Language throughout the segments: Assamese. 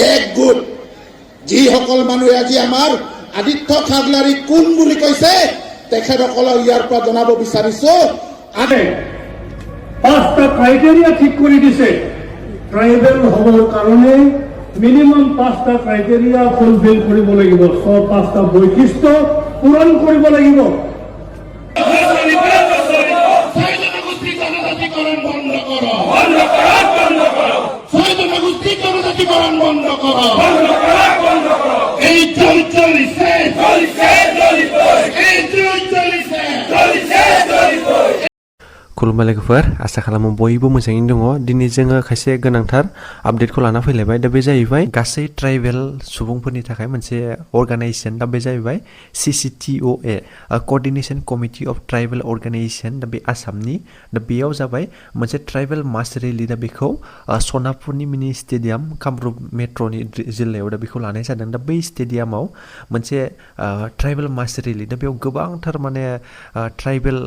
এক গোট যিসকল মানুহে আজি আমাৰ আদিত্য খাগলাৰী কোন বুলি কৈছে তেখেতসকলক ইয়াৰ পৰা জনাব বিচাৰিছো। পাঁচটা ক্ৰাইটেৰিয়া ঠিক কৰি দিছে ট্ৰাইবেল হ'বৰ কাৰণে মিনিমাম পাঁচটা ক্ৰাইটেৰিয়া ফুলফিল কৰিব লাগিব, পাঁচটা বৈশিষ্ট্য পূৰণ কৰিব লাগিব। खुलुमबाय लोगोफोर, आसा खालामो बयबो मोजाङैनो दङ। दिनै जोङो खायसे गोनांथार आपडेटखौ लाना फैलायबाय। दा बे जाहैबाय गासै ट्राइबेल सुबुंफोरनि थाखाय मोनसे अर्गानाइजेसन, दा बे जाहैबाय CCTOA, coordination committee of tribal organization, दा बे आसामनि। दा बेयाव जाबाय मोनसे ट्राइबेल मास रेलि, दा बेखौ सनापुरनि मिनि स्टेडियाम कामरुप मेट्र'नि जिल्लायाव दा बेखौ लानाय जादों। दा बै स्टेडियामाव मोनसे ट्राइबेल मास रेलि, दा बेयाव गोबांथार माने ट्राइबेल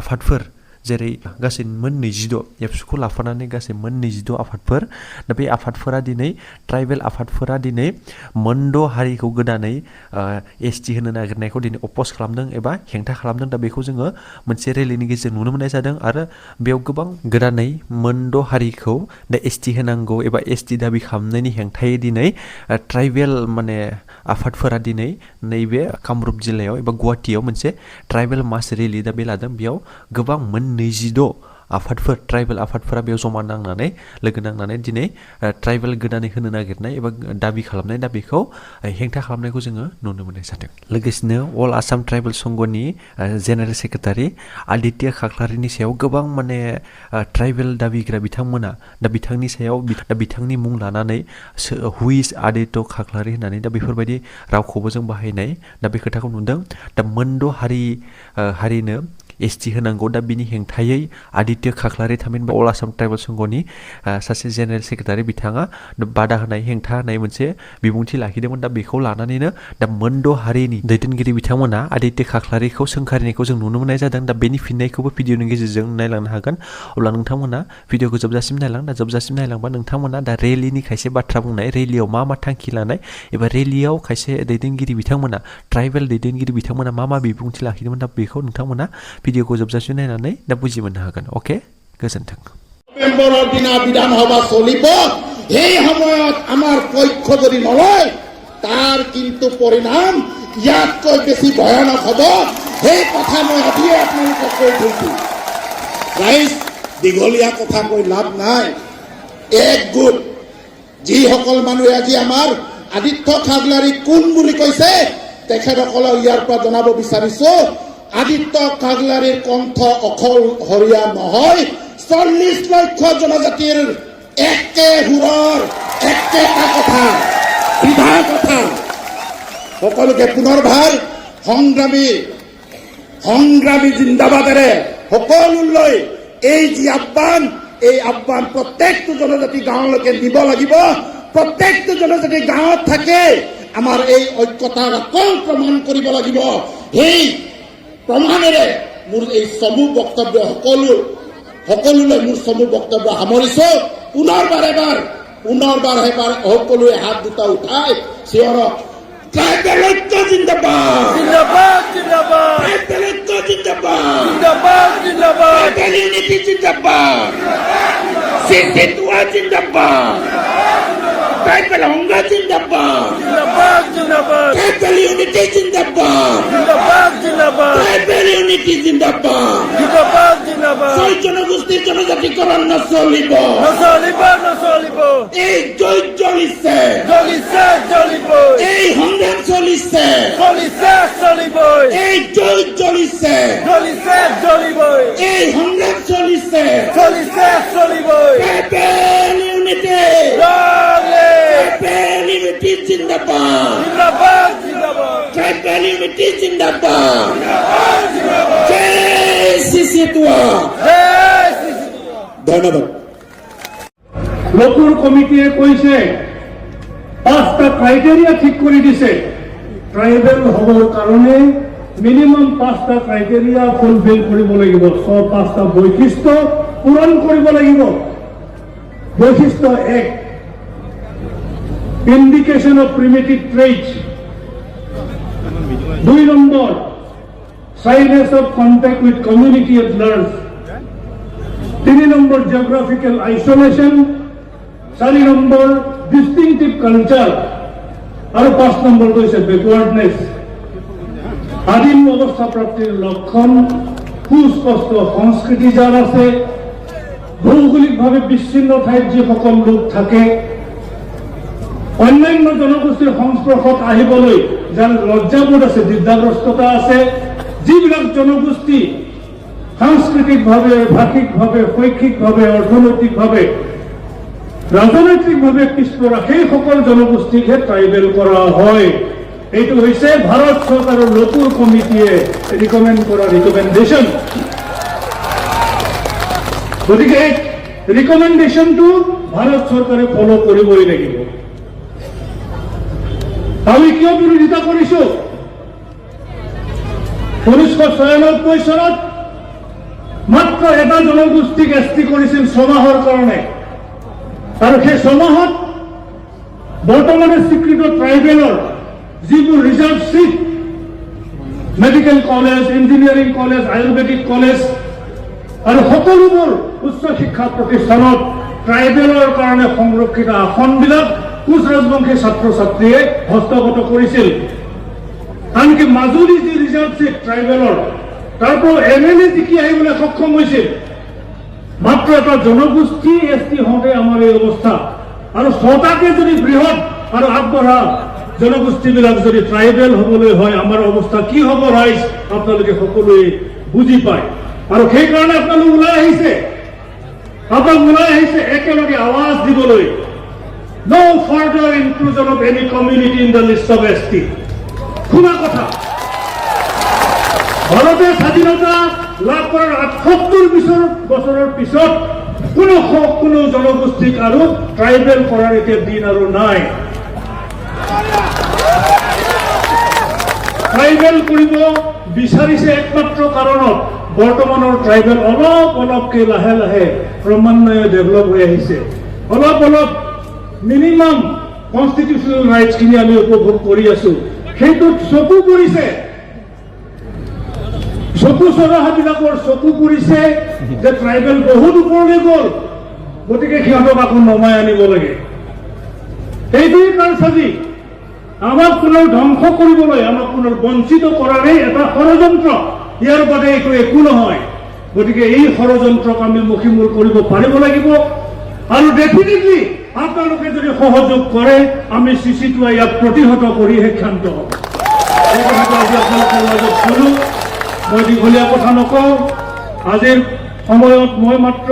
आफादफोर जेरै गासै मोन 22 एबसुखौ लाफानानै गासै मोन 22 आफादफोर, दा बे आफादफोरा दिनै ट्राइबेल आफादफोरा दिनै मोनद' हारिखौ गोदानै ST होनो नागिरनायखौ दिनै अप'ज खालामदों एबा हेंथा खालामदों। दा बेखौ जोङो मोनसे रेलिनि गेजेरजों नुनो मोननाय जादों आरो बेयाव गोबां गोदानै मोनद' हारिखौ दा ST होनांगौ एबा ST दाबि खालामनायनि हेंथायै दिनै ट्राइबेल माने आफादफोरा दिनै नैबे कामरुप जिल्लायाव एबा गुवाहाटीयाव मोनसे ट्राइबेल मास रेलि दा बे लादों। बेयाव गोबां मोन 22 आफादफोर ट्राइबेल आफादफोरा बेयाव जमा नांनानै लोगो नांनानै दिनै ट्राइबेल गोदानै होनो नागिरनाय एबा दाबि खालामनाय, दा बेखौ हेंथा खालामनायखौ जोङो नुनो मोननाय जादों। लोगोसेनो अल आसाम ट्राइबेल संघनि जेनेरेल सेक्रेटारि आदित्य खाख्लारिनि सायाव गोबां माने ट्राइबेल दाबिग्रा बिथांमोना दा बिथांनि सायाव दा बिथांनि मुं लानानै हुइस आदित्य खाख्लारि होननानै दा बेफोरबायदि रावखौबो जों बाहायनाय दा बे खोथाखौ नुदों। दा मोनद' हारिनो ST होनांगौ, दा बिनि हेंथायै आदित्य खाख्लारि थामहिनबा अल आसाम ट्राइबेल संघनि सासे जेनेरेल सेक्रेटारि बिथाङा बादा होनाय हेंथा होनाय मोनसे बिबुंथि लाखिदोंमोन। दा बेखौ लानानैनो दा मोनद' हारिनि दैदेनगिरि बिथांमोना आदित्य खाख्लारिखौ सोंखारिनायखौ जों नुनो मोननाय जादों। दा बेनि फिननायखौबो भिडिअनि गेजेरजों नायलांनो हागोन। अब्ला नोंथांमोना भिडिअखौ जोबजासिम नायलां, दा जोबजासिम नायलांबा नोंथांमोना दा रेलिनि खायसे बाथ्रा बुंनाय, रेलियाव मा मा थांखि लानाय एबा रेलियाव खायसे दैदेनगिरि बिथांमोना ट्राइबेल दैदेनगिरि बिथांमोना मा बिबुंथि लाखिदोंमोन, दा बेखौ नोंथांमोना भिडिअखौ जोबजासिम नायनानै दा बुजि मोननो हागोन। अके, गोजोन्थों। নৱেম্বৰৰ দিনা বিধানসভা চলিব, সেই সময়ত আমাৰ পক্ষ যদি নলয় তাৰ কিন্তু পৰিণাম ইয়াতকৈ বেছি ভয়ানক হ'ব। সেই কথা মই আজিয়ে আপোনালোকক কৈ থৈছো। ৰাইজ, দীঘলীয়া কথা কৈ লাভ নাই। এক গোট যিসকল মানুহে আজি আমাৰ আদিত্য খাগলাৰী কোন বুলি কৈছে তেখেতসকলক ইয়াৰ পৰা জনাব বিচাৰিছো। আদিত্য খাগলাৰীৰ কণ্ঠ অকলশৰীয়া নহয়, 40 লক্ষ জনজাতিৰ একে সুৰৰ একেটা কথা, সিধা কথা। সকলোকে পুনৰবাৰ সংগ্ৰামী জিন্দাবাদেৰে সকলোলৈ এই যি আহ্বান, এই আহ্বান প্ৰত্যেকটো জনজাতি গাঁৱলৈকে দিব লাগিব। প্ৰত্যেকটো জনজাতি গাঁৱত থাকে আমাৰ এই ঐক্যতাক আকৌ প্ৰমাণ কৰিব লাগিব। সেই প্ৰমাণেৰে মোৰ এই চমু বক্তব্য সকলোলৈ মোৰ চমু বক্তব্য সামৰিছো। পুনৰবাৰ সকলোৱে হাত দুটা উঠাই চিঞৰক, ট্ৰাইবেল ঐক্য জিন্দাবাদ, ট্ৰাইবেল ঐক্য জিন্দাবাদ, ট্ৰাইবেল ইউনিটি জিন্দাবাদ, CCTOA জিন্দাবাদ, ট্রাইবেল সংঘ জিন্দাবাদ, ট্রাইবেল ইউনিটি জিন্দাবাদ, ট্রাইবেল ইউনিটি জিন্দাবাদ। ছয় জনগোষ্ঠীর জনজাতিকরণ নচলিব, এই যুদ্ধ চলিছে, এই সংগ্রাম চলিছে, এই যুদ্ধ চলিছে, এই সংগ্রাম চলিছে। ট্রাইবেল ইউনিটি, ট্রাইবেল ইউনিটি জিন্দাবাদ, ট্রাইবেল ইউনিটি জিন্দাবাদ। জয় CCTOA। ধন্যবাদ। নতুন কমিটিয়ে কৈছে পাঁচটা ক্ৰাইটেৰিয়া ঠিক কৰি দিছে ট্ৰাইবেল হ'বৰ কাৰণে মিনিমাম পাঁচটা ক্ৰাইটেৰিয়া ফুলফিল কৰিব লাগিব, পাঁচটা বৈশিষ্ট্য পূৰণ কৰিব লাগিব। বৈশিষ্ট্য 1, indication of primitive traits. 2 number, shyness of contact with community at large. 3 number, geographical isolation. 4 number, distinctive culture. और 5 number হইছে backwardness. আদিম অবস্থা প্রাপ্তির লক্ষণ, সুস্পষ্ট সংস্কৃতি যার আছে, ভৌগোলিকভাৱে বিচ্ছিন্ন ঠাইত যে সকল লোক থাকে, অন্যান্য জনগোষ্ঠীৰ সংস্পৰ্শত আহিবলৈ যাৰ লজ্জাবোধ আছে, দ্বিধাগ্ৰস্ততা আছে, যিবিলাক জনগোষ্ঠী সাংস্কৃতিকভাৱে, ভাষিকভাৱে, শৈক্ষিকভাৱে, অৰ্থনৈতিকভাৱে, ৰাজনৈতিকভাৱে পিছপৰা, সেই সকল জনগোষ্ঠীকহে ট্ৰাইবেল কৰা হয়। এইটো হৈছে ভাৰত চৰকাৰৰ লোকুৰ কমিটিয়ে ৰিকমেণ্ড কৰা ৰিকমেণ্ডেশ্যন। গতিকে এই ৰিকমেণ্ডেশ্যনটো ভাৰত চৰকাৰে ফলো কৰিবই লাগিব। আমি কিয় বিৰোধিতা কৰিছো? 1996 চনত মাত্ৰ এটা জনগোষ্ঠীক এছটি কৰিছিল 6 মাহৰ কাৰণে, আৰু সেই 6 মাহত বৰ্তমানে স্বীকৃত ট্ৰাইবেলৰ যিবোৰ reserve seat, medical college, engineering college, ayurvedic college আৰু সকলোবোৰ উচ্চ শিক্ষা প্ৰতিষ্ঠানত ট্ৰাইবেলৰ কাৰণে সংৰক্ষিত আসনবিলাক কোচ ৰাজবংশী ছাত্ৰ ছাত্ৰীয়ে হস্তগত কৰিছিল। আনকি মাজুলী যি ৰিজাৰ্ভ চিট ট্ৰাইবেলৰ, তাৰ পৰা MLA জিকি আহিবলৈ সক্ষম হৈছিল। মাত্ৰ এটা জনগোষ্ঠী এছটি হওঁতে আমাৰ এই অৱস্থা, আৰু 6টাকে যদি বৃহৎ আৰু আগবঢ়া জনগোষ্ঠীবিলাক যদি ট্ৰাইবেল হ'বলৈ হয়, আমাৰ অৱস্থা কি হ'ব ৰাইজ আপোনালোকে সকলোৱে বুজি পায়। আৰু সেইকাৰণে আপোনালোক ওলাই আহিছে, একেলগে আৱাজ দিবলৈ, no further inclusion of any community in the list of ST। শুনা কথা, ভাৰতে স্বাধীনতা লাভ কৰাৰ 78 বছৰৰ পিছত কোনো জনগোষ্ঠীক আৰু ট্ৰাইবেল কৰাৰ এতিয়া দিন আৰু নাই। ট্ৰাইবেল কৰিব বিচাৰিছে একমাত্ৰ কাৰণত বৰ্তমানৰ ট্ৰাইবেল অলপকে লাহে লাহে ক্ৰমান্বয়ে ডেভেলপ হৈ আহিছে, অলপ মিনিমাম কনষ্টিটিউচনেল ৰাইটছখিনি আমি উপভোগ কৰি আছো। সেইটোত চকু পৰিছে, চকু চৰহাবিলাকৰ চকু পৰিছে যে ট্ৰাইবেল বহুত ওপৰলৈ গ'ল, গতিকে সিহঁতক আকৌ নমাই আনিব লাগে। এইটোৱেই কাৰচাজি, আমাক পুনৰ ধ্বংস কৰিবলৈ, আমাক পুনৰ বঞ্চিত কৰাৰেই এটা ষড়যন্ত্ৰ, ইয়াৰ বাদে এইটো একো নহয়। গতিকে এই ষড়যন্ত্ৰক আমি মষিমূল কৰিব পাৰিব লাগিব, আৰু ডেফিনেটলি আপোনালোকে যদি সহযোগ কৰে আমি CC2 ইয়াক প্ৰতিহত কৰিহে ক্ষান্ত হ'ব। এই কথাটো আজি আপোনালোকৰ মাজত শুনো, মই দীঘলীয়া কথা নকওঁ। আজিৰ সময়ত মই মাত্ৰ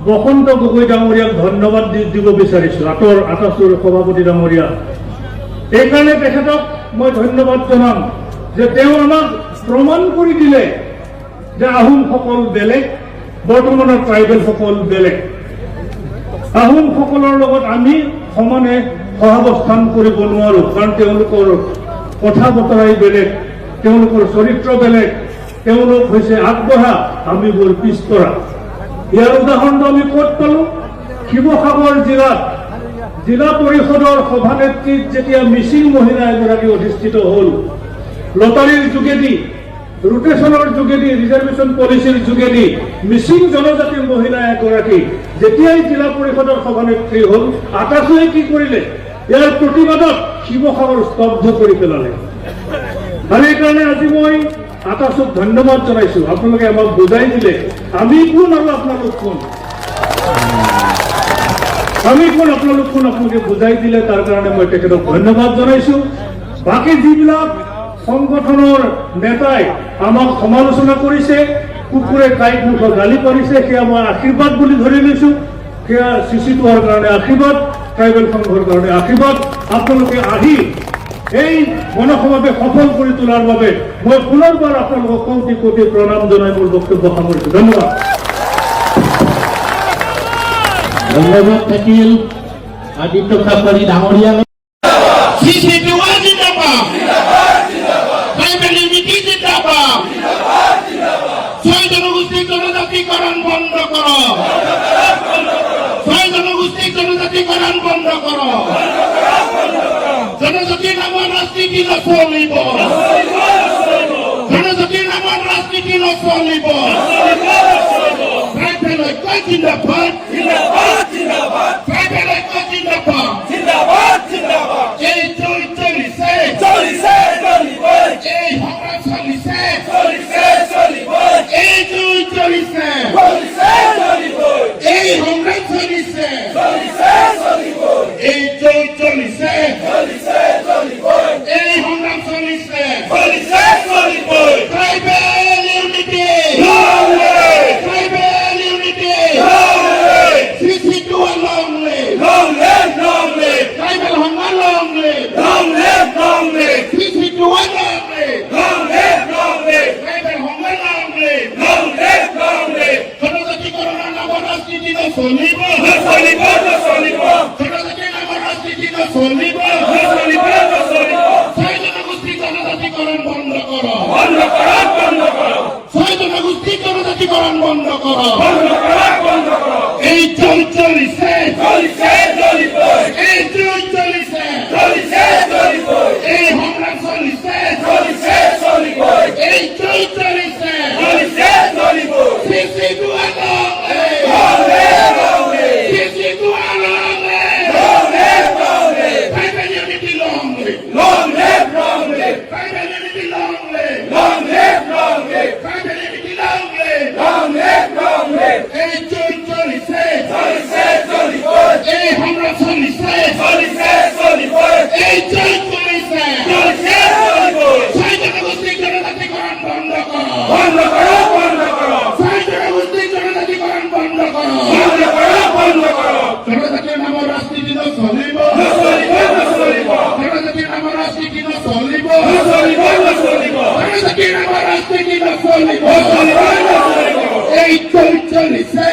বসন্ত গগৈ ডাঙৰীয়াক ধন্যবাদ দিব বিচাৰিছো, আটাচুৰ সভাপতি ডাঙৰীয়া। এইকাৰণে তেখেতক মই ধন্যবাদ জনাম যে তেওঁ আমাক প্ৰমাণ কৰি দিলে যে আহোমসকল বেলেগ, বৰ্তমানৰ ট্ৰাইবেলসকল বেলেগ। আহোমসকলৰ লগত আমি সমানে সহাৱস্থান কৰিব নোৱাৰো, কাৰণ তেওঁলোকৰ কথা বতৰাই বেলেগ, তেওঁলোকৰ চৰিত্ৰ বেলেগ, তেওঁলোক হৈছে আগবঢ়া, আমি বৰ পিছপৰা। ইয়াৰ উদাহৰণ আমি ক'ত পালো? শিৱসাগৰ জিলাত জিলা পৰিষদৰ সভানেত্ৰীত যেতিয়া মিচিং মহিলা এগৰাকী অধিষ্ঠিত হ'ল, লটাৰীৰ যোগেদি, ৰোটেশনৰ যোগেদি, ৰিজাৰ্ভেশ্যন পলিচিৰ যোগেদি মিচিং জনজাতিৰ মহিলা এগৰাকী যেতিয়াই জিলা পৰিষদৰ সভানেত্ৰী হ'ল, আটাচুৱে কি কৰিলে? ইয়াৰ প্ৰতিবাদত শিৱসাগৰ স্তব্ধ কৰি পেলালে। আৰু এইকাৰণে আজি মই আটাচুক ধন্যবাদ জনাইছো, আপোনালোকে আমাক বুজাই দিলে আমি কোন আৰু আপোনালোক কোন। আপোনালোকে বুজাই দিলে, তাৰ কাৰণে মই তেখেতক ধন্যবাদ জনাইছো। বাকী যিবিলাক সংগঠনৰ নেতাই আমাক সমালোচনা কৰিছে, কুকুৰে কাইট মুখত গালি পাৰিছে, সেয়া মই আশীৰ্বাদ বুলি ধৰি লৈছো। সেয়া CC2ৰ কাৰণে আশীৰ্বাদ, ট্ৰাইবেল সংঘৰ কাৰণে আশীৰ্বাদ। আপোনালোকে আহি এই গণসমাৱেশ সফল কৰি তোলাৰ বাবে মই পুনৰবাৰ আপোনালোকক কোটি কোটি প্ৰণাম জনাই মোৰ বক্তব্য সামৰিছো। ধন্যবাদ। ধন্যবাদ থাকিল আদিত্য কাকলি ডাঙৰীয়া। CC2 জিন্দাবাদ, ট্ৰাইবেল ইউনিটি জিন্দাবাদ, ছয় জনগোষ্ঠীৰ জনজাতিকৰণ বন্ধ কৰক, ছয় জনগোষ্ঠীৰ জনজাতিকৰণ বন্ধ কৰক। জনজাতিৰ নামত ৰাজনীতি নচলিব, জনজাতিৰ নামত ৰাজনীতি নচলিব। ট্ৰাইবেল ঐক্য জিন্দাবাদ, ট্ৰাইবেল ঐক্য জিন্দাবাদ। এই জয় চলিছে, এই সংগ্ৰাম চলিছে, এই জয় চলিছে, এই সংগ্ৰাম চলিছে, এই জয় চলিছে, এই সংগ্ৰাম চলিছে। Tribal unity, tribal unity, CC2 long live, tribal সংগ্ৰাম long live, CC2 long live, tribal সংগ্ৰাম long live। জনজাতিকৰণৰ নামত ৰাজনীতি নচলিব, জনজাতিৰ নামত ৰাজনীতি নচলিব। ছয় জনগোষ্ঠী জনজাতিকৰণ বন্ধ কৰক, ছয় জনগোষ্ঠী জনজাতিকৰণ বন্ধ কৰক। এই জয় চলিছে, এই জয় চলিছে, এই সংগ্ৰাম চলিছে, এই জয় চলিছে। CC2 long live, CC2 long live, tribal unity long live, tribal unity long live, tribal unity long live। এই জয় চলিছে, এই সংগ্ৰাম চলিছে, এই জয় চলিছে। ছয় জনগোষ্ঠী জনজাতিকৰণ বন্ধ কৰক, ছয় জনগোষ্ঠী জনজাতিকৰণ বন্ধ কৰক। জনজাতিৰ নামৰ ৰাজনীতি নচলিব, জনজাতিৰ নামৰ ৰাজনীতি নচলিব, জনজাতিৰ নামৰ ৰাজনীতি নচলিব। এই জয় চলিছে,